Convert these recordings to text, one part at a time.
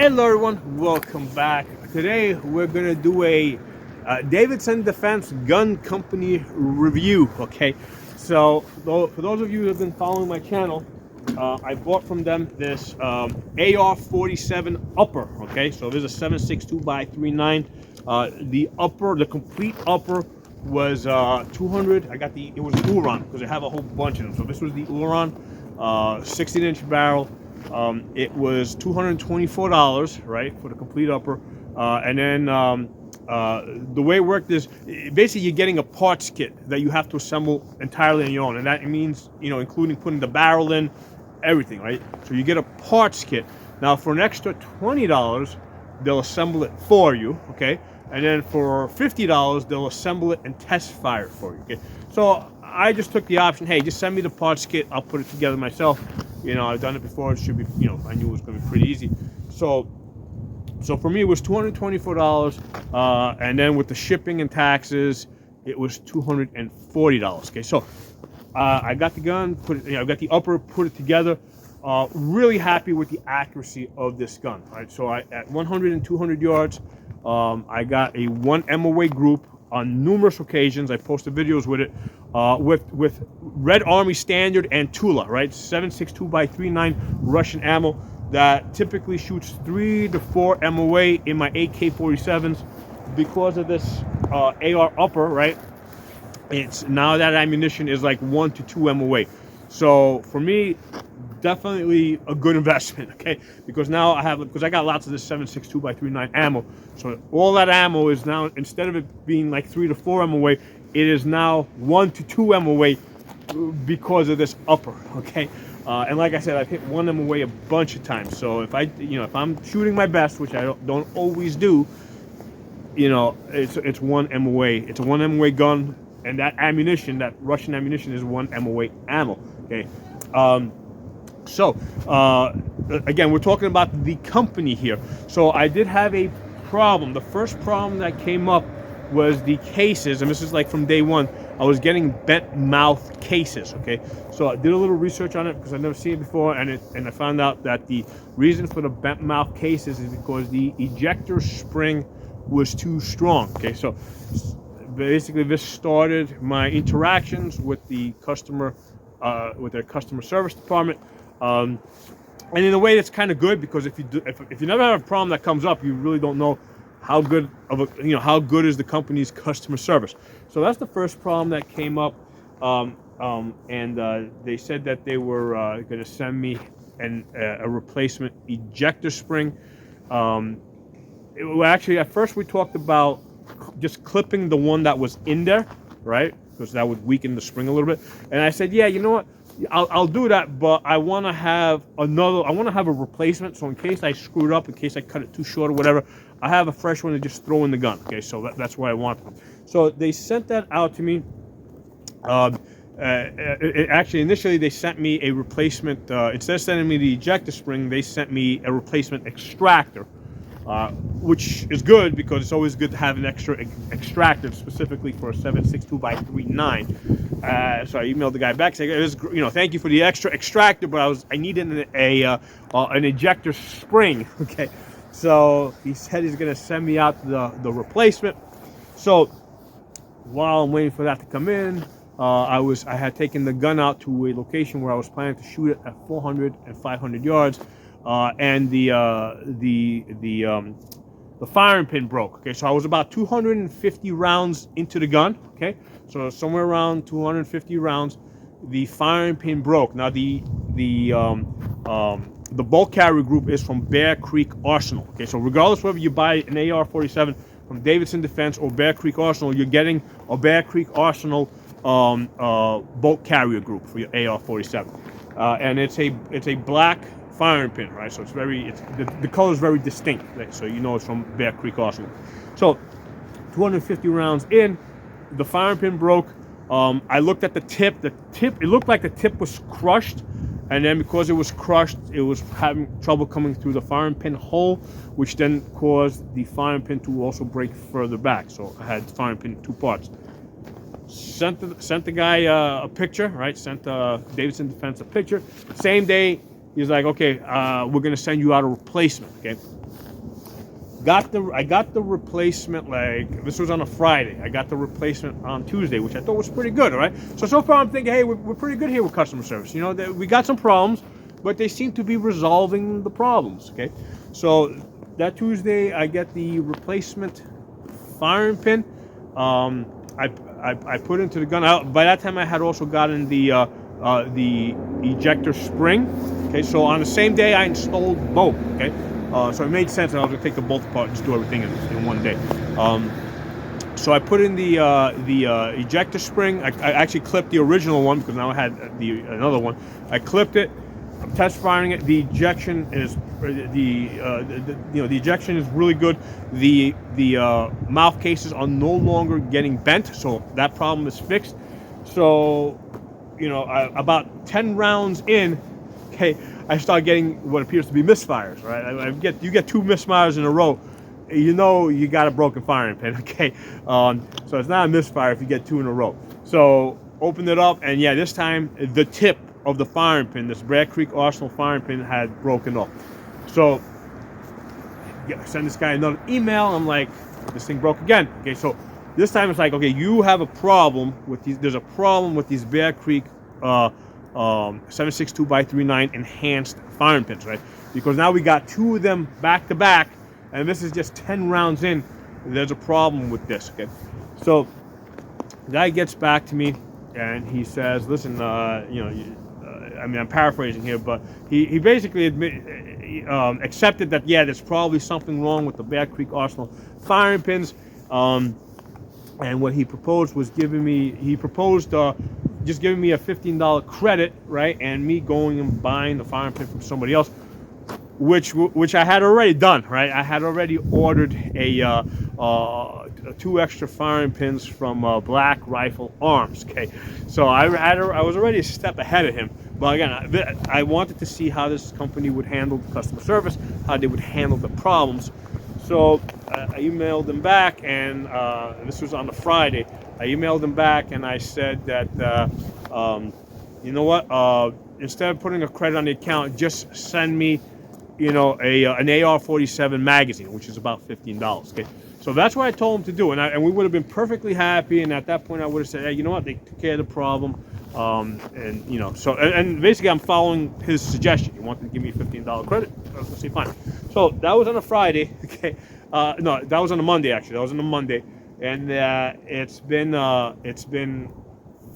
Hello everyone, welcome back. Today we're gonna do a Davidson Defense Gun Company review. Okay, so for those of you who have been following my channel, I bought from them this AR-47 upper. Okay, so there's a 7.62x3.9. The complete upper was 200. It was Uran because I have a whole bunch of them. So this was the Uran 16-inch barrel. It was $224, right, for the complete upper. And then the way it worked is basically you're getting a parts kit that you have to assemble entirely on your own, and that means, you know, including putting the barrel in, everything, right? So you get a parts kit. Now for an extra $20, they'll assemble it for you, okay? And then for $50, they'll assemble it and test fire it for you, okay? So I just took the option, hey, just send me the parts kit, I'll put it together myself. You know, I've done it before, it should be, you know, I knew it was going to be pretty easy. So for me, it was $224, and then with the shipping and taxes, it was $240, okay? So I got the gun, I got the upper, put it together. Really happy with the accuracy of this gun, right? So at 100 and 200 yards, I got a 1 MOA group on numerous occasions. I posted videos with it, with Red Army Standard and Tula, right? 7.62x3.9 Russian ammo that typically shoots 3 to 4 MOA in my AK-47s. Because of this AR upper, right? It's now that ammunition is like 1 to 2 MOA. So for me, definitely a good investment, okay? Because now I got lots of this 7.62x3.9 ammo. So all that ammo is now, instead of it being like 3 to 4 MOA, it is now 1 to 2 MOA because of this upper, okay? And like I said, I've hit 1 MOA a bunch of times. So if I'm shooting my best, which I don't always do, you know, it's 1 MOA. It's a 1 MOA gun, and that ammunition, that Russian ammunition, is 1 MOA ammo, okay? So again, we're talking about the company here. So I did have a problem. The first problem that came up was the cases, and this is like from day one. I was getting bent mouth cases, okay? So I did a little research on it because I've never seen it before, and I found out that the reason for the bent mouth cases is because the ejector spring was too strong, okay? So basically this started my interactions with the customer, with their customer service department. And in a way, that's kind of good, because if you never have a problem that comes up, you really don't know how good how good is the company's customer service. So that's the first problem that came up. And they said that they were going to send me a replacement ejector spring. Actually, at first we talked about just clipping the one that was in there, right? Because that would weaken the spring a little bit. And I said, yeah, you know what? I'll do that, but I want to have a replacement, so in case I screwed up, in case I cut it too short or whatever, I have a fresh one to just throw in the gun, okay? So that's what I want. So they sent that out to me. Actually, initially they sent me a replacement, instead of sending me the ejector spring, they sent me a replacement extractor. Which is good, because it's always good to have an extra extractor, specifically for a 7.62x3.9. So I emailed the guy back saying, thank you for the extra extractor, but I needed an ejector spring. Okay, so he said he's going to send me out the replacement. So while I'm waiting for that to come in, I had taken the gun out to a location where I was planning to shoot it at 400 and 500 yards. And the firing pin broke. Okay, so I was about 250 rounds into the gun. Okay, so somewhere around 250 rounds, the firing pin broke. Now the bolt carrier group is from Bear Creek Arsenal. Okay, so regardless whether you buy an AR-47 from Davidson Defense or Bear Creek Arsenal, you're getting a Bear Creek Arsenal bolt carrier group for your AR-47, and it's a black firing pin, right? So the color is very distinct, right? So you know it's from Bear Creek Arsenal. So 250 rounds in, the firing pin broke. I looked at the tip. It looked like the tip was crushed, and then because it was crushed, it was having trouble coming through the firing pin hole, which then caused the firing pin to also break further back. So I had the firing pin in 2 parts. Sent the guy a picture, right? Sent Davidson Defense a picture. Same day, he's like, okay, we're going to send you out a replacement, okay? I got the replacement, like, this was on a Friday. I got the replacement on Tuesday, which I thought was pretty good, all right? So far I'm thinking, hey, we're pretty good here with customer service. You know, we got some problems, but they seem to be resolving the problems, okay? So that Tuesday, I get the replacement firing pin. I put into the gun. By that time, I had also gotten the ejector spring. Okay, so on the same day, I installed both. Okay, so it made sense that I was gonna take the bolt apart and just do everything in one day. So I put in the ejector spring. I actually clipped the original one because now I had another one. I clipped it. I'm test firing it. The ejection is the ejection is really good. The mouth cases are no longer getting bent, so that problem is fixed. So, you know, about 10 rounds in, okay, I start getting what appears to be misfires. Right, you get 2 misfires in a row, you know you got a broken firing pin. Okay, so it's not a misfire if you get 2 in a row. So opened it up, and yeah, this time the tip of the firing pin, this Bear Creek Arsenal firing pin, had broken off. So I send this guy another email. I'm like, this thing broke again. Okay, so this time it's like, okay, you have a problem with these. There's a problem with these Bear Creek 7.62x3.9 enhanced firing pins, right? Because now we got 2 of them back to back, and this is just 10 rounds in. There's a problem with this. Okay, so the guy gets back to me and he says, listen, you know, I mean, I'm paraphrasing here, but he basically accepted that, yeah, there's probably something wrong with the Bear Creek Arsenal firing pins. And what he proposed was just giving me a $15 credit, right? And me going and buying the firing pin from somebody else, which I had already done, right? I had already ordered 2 extra firing pins from Black Rifle Arms. Okay, so I was already a step ahead of him. But again, I wanted to see how this company would handle the customer service, how they would handle the problems. So I emailed them back, and this was on the Friday. I emailed them back, and I said that, you know what? Instead of putting a credit on the account, just send me, you know, an AR-47 magazine, which is about $15. Okay, so that's what I told him to do, and we would have been perfectly happy. And at that point, I would have said, hey, you know what? They took care of the problem. And you know, so and basically I'm following his suggestion. He wanted to give me a $15 credit. I was gonna say fine. So that was on a Friday. Okay, no, that was on a Monday actually. That was on a Monday, and it's been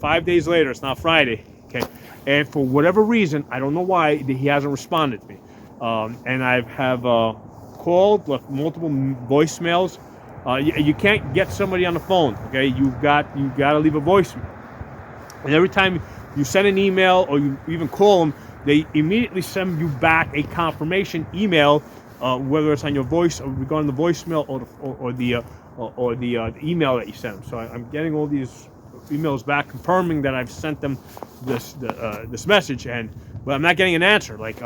5 days later. It's now Friday. Okay, and for whatever reason, I don't know why he hasn't responded to me. And I have called, left multiple voicemails. You can't get somebody on the phone. Okay, you got to leave a voicemail. And every time you send an email or you even call them, they immediately send you back a confirmation email, whether it's on your voice or regarding the voicemail or the email that you sent them. So I'm getting all these emails back confirming that I've sent them this message, but I'm not getting an answer. Like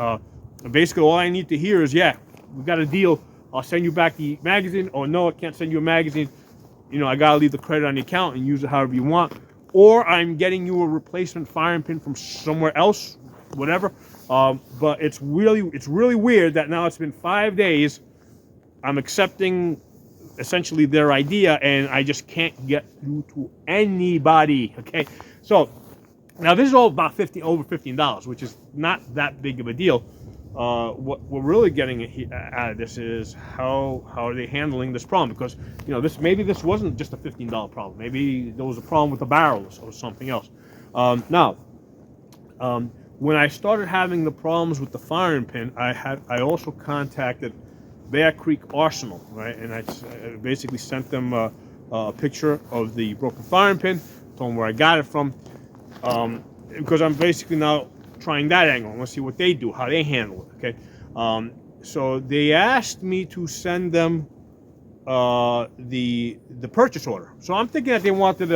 basically, all I need to hear is, yeah, we got a deal. I'll send you back the magazine, or no, I can't send you a magazine. You know, I gotta leave the credit on the account and use it however you want. Or I'm getting you a replacement firing pin from somewhere else, whatever. But it's really weird that now it's been 5 days. I'm accepting essentially their idea, and I just can't get through to anybody. Okay, so now this is all about over $15, which is not that big of a deal. What we're really getting out of this is how are they handling this problem? Because, you know, maybe this wasn't just a $15 problem. Maybe there was a problem with the barrels or something else. Now, when I started having the problems with the firing pin, I also contacted Bear Creek Arsenal, right? And I basically sent them a picture of the broken firing pin, told them where I got it from, because I'm basically now trying that angle. I want to see what they do, how they handle it. Okay, so they asked me to send them the purchase order. So I'm thinking that they wanted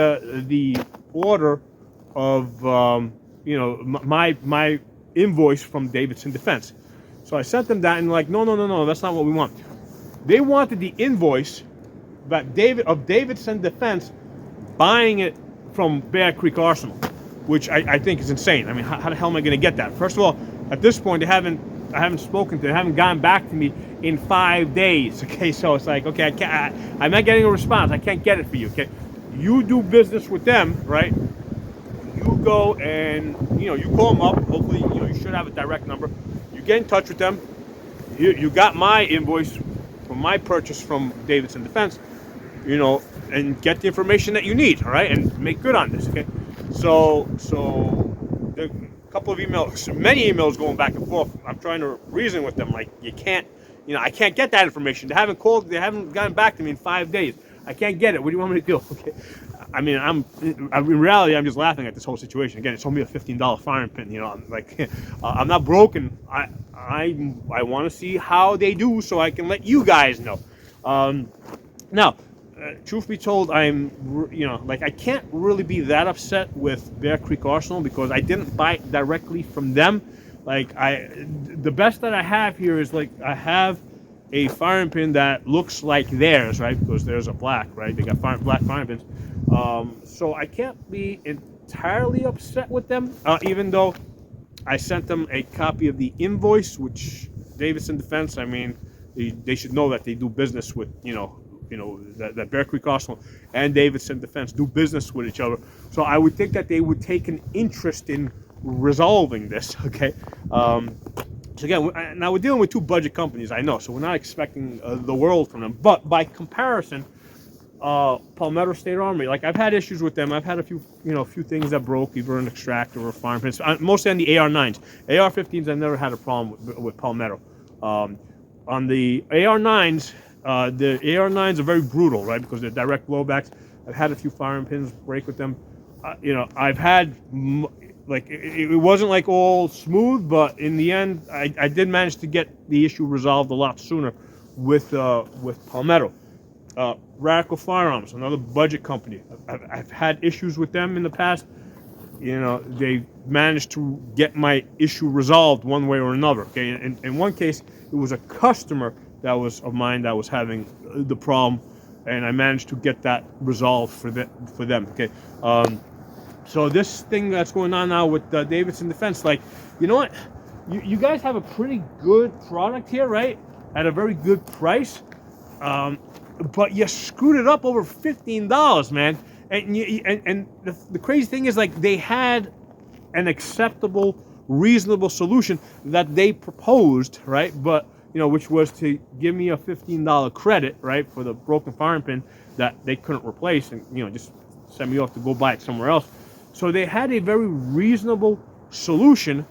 the order of you know, my invoice from Davidson Defense. So I sent them that, and like, no, that's not what we want. They wanted the invoice that Davidson Defense buying it from Bear Creek Arsenal, which I think is insane. I mean, how the hell am I going to get that? First of all, at this point, they haven't spoken to them, haven't gotten back to me in 5 days. Okay, so it's like, okay, I'm not getting a response. I can't get it for you. Okay, you do business with them, right? You go and you call them up. Hopefully, you should have a direct number. You get in touch with them. You got my invoice for my purchase from Davidson Defense, and get the information that you need, all right, and make good on this, okay? So there are a couple of emails, many emails going back and forth. I'm trying to reason with them, like, you can't, I can't get that information. They haven't gotten back to me in 5 days. I can't get it. What do you want me to do? Okay. I mean, in reality, I'm just laughing at this whole situation. Again, it's only a $15 firing pin. I'm like, I'm not broken. I want to see how they do so I can let you guys know. Now, truth be told, I can't really be that upset with Bear Creek Arsenal because I didn't buy it directly from them. The best that I have here is I have a firing pin that looks like theirs, right? Because theirs are black, right? They got black firing pins. So I can't be entirely upset with them, even though I sent them a copy of the invoice, which Davidson Defense, I mean, they should know that they do business with, that Bear Creek Arsenal and Davidson Defense do business with each other. So I would think that they would take an interest in resolving this, okay? So again, now we're dealing with two budget companies, I know, so we're not expecting the world from them. But by comparison, Palmetto State Armory, I've had issues with them. I've had a few things that broke, either an extractor or firing pins, mostly on the AR-9s. AR-15s, I've never had a problem with Palmetto. On the AR-9s, the AR-9s are very brutal, right, because they're direct blowbacks. I've had a few firing pins break with them. I've had, it wasn't all smooth, but in the end, I did manage to get the issue resolved a lot sooner with Palmetto. Radical Firearms, another budget company. I've had issues with them in the past. They managed to get my issue resolved one way or another. Okay, in one case, it was a customer of mine that was having the problem, and I managed to get that resolved for them. Okay, so this thing that's going on now with Davidson Defense, you know what? You guys have a pretty good product here, right? At a very good price. But you screwed it up over $15, man. And the crazy thing is, they had an acceptable, reasonable solution that they proposed, right? But which was to give me a $15 credit, right, for the broken firing pin that they couldn't replace, and just send me off to go buy it somewhere else. So they had a very reasonable solution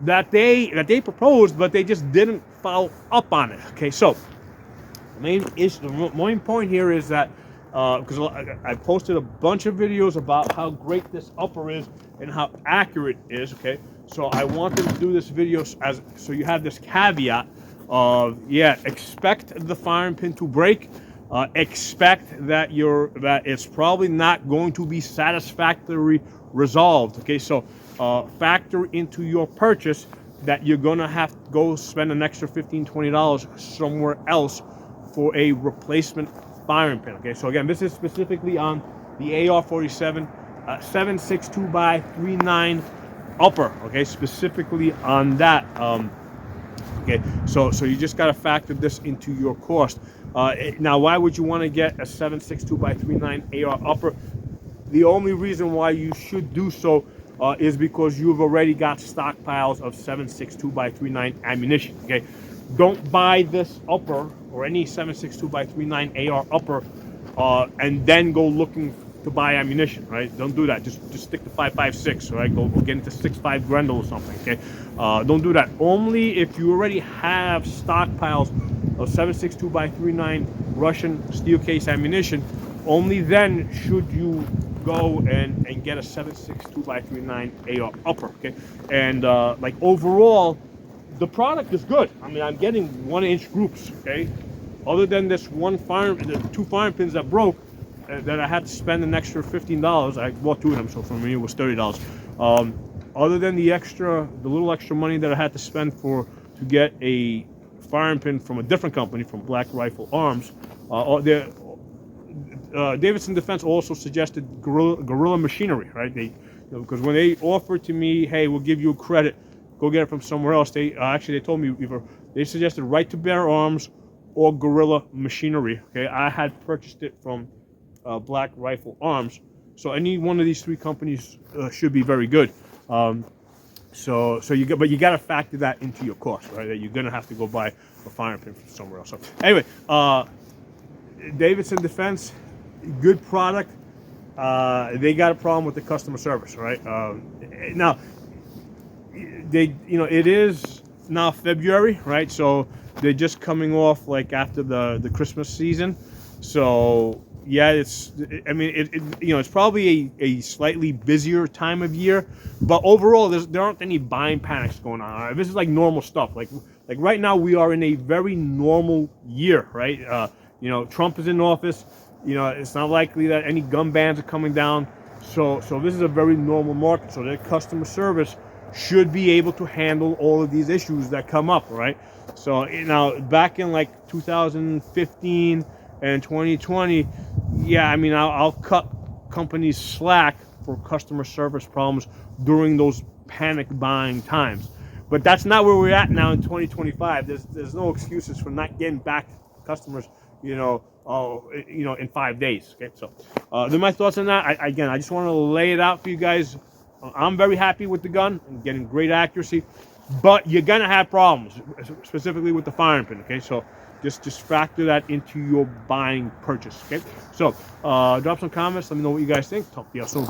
that they proposed, but they just didn't follow up on it. Okay, so the main point here is that because I posted a bunch of videos about how great this upper is and how accurate it is. Okay, so I wanted to do this video so you have this caveat of expect the firing pin to break. Expect that it's probably not going to be satisfactorily resolved. Okay, so factor into your purchase that you're gonna have to go spend an extra $15-20 somewhere else for a replacement firing pin. Okay, so again, this is specifically on the AR-47 7.62x3.9 upper. Okay, specifically on that. Okay, so you just got to factor this into your cost. Now, why would you want to get a 7.62x3.9 AR upper? The only reason why you should do so is because you've already got stockpiles of 7.62x3.9 ammunition. Okay, don't buy this upper or any 7.62x3.9 AR upper and then go looking to buy ammunition, right? Don't do that. Just stick to 5.56, right? Go get into 6.5 Grendel or something, okay? Don't do that. Only if you already have stockpiles of 7.62x3.9 Russian steel case ammunition, only then should you go and get a 7.62x3.9 AR upper, okay? And overall, the product is good. I mean, I'm getting 1-inch groups, okay? Other than this the two firing pins that broke, that I had to spend an extra $15. I bought two of them, so for me it was $30. Other than the little extra money that I had to spend to get a firing pin from a different company, from Black Rifle Arms, Davidson Defense also suggested Guerrilla Machinery, right? Because when they offered to me, hey, we'll give you a credit go get it from somewhere else. They actually they told me they suggested Right to Bear Arms or Gorilla Machinery. Okay, I had purchased it from Black Rifle Arms, so any one of these three companies should be very good. So you got to factor that into your cost, right? That you're gonna have to go buy a firing pin from somewhere else. So anyway, Davidson Defense, good product. They got a problem with the customer service, right? Now, it is now February, right? So they're just coming off like after the Christmas season. So yeah, it's probably a slightly busier time of year, but overall there aren't any buying panics going on. Right? This is like normal stuff. Like right now we are in a very normal year, right? Trump is in office. It's not likely that any gun bans are coming down. So this is a very normal market. So their customer service should be able to handle all of these issues that come up, right? So now back in like 2015 and 2020, yeah, I mean, I'll cut companies slack for customer service problems during those panic buying times. But that's not where we're at now in 2025. There's no excuses for not getting back customers, in 5 days. Okay, so they're my thoughts on that. I just want to lay it out for you guys. I'm very happy with the gun. I'm getting great accuracy, but you're gonna have problems, specifically with the firing pin. Okay, so just factor that into your buying purchase. Okay, so drop some comments. Let me know what you guys think. Talk to you soon.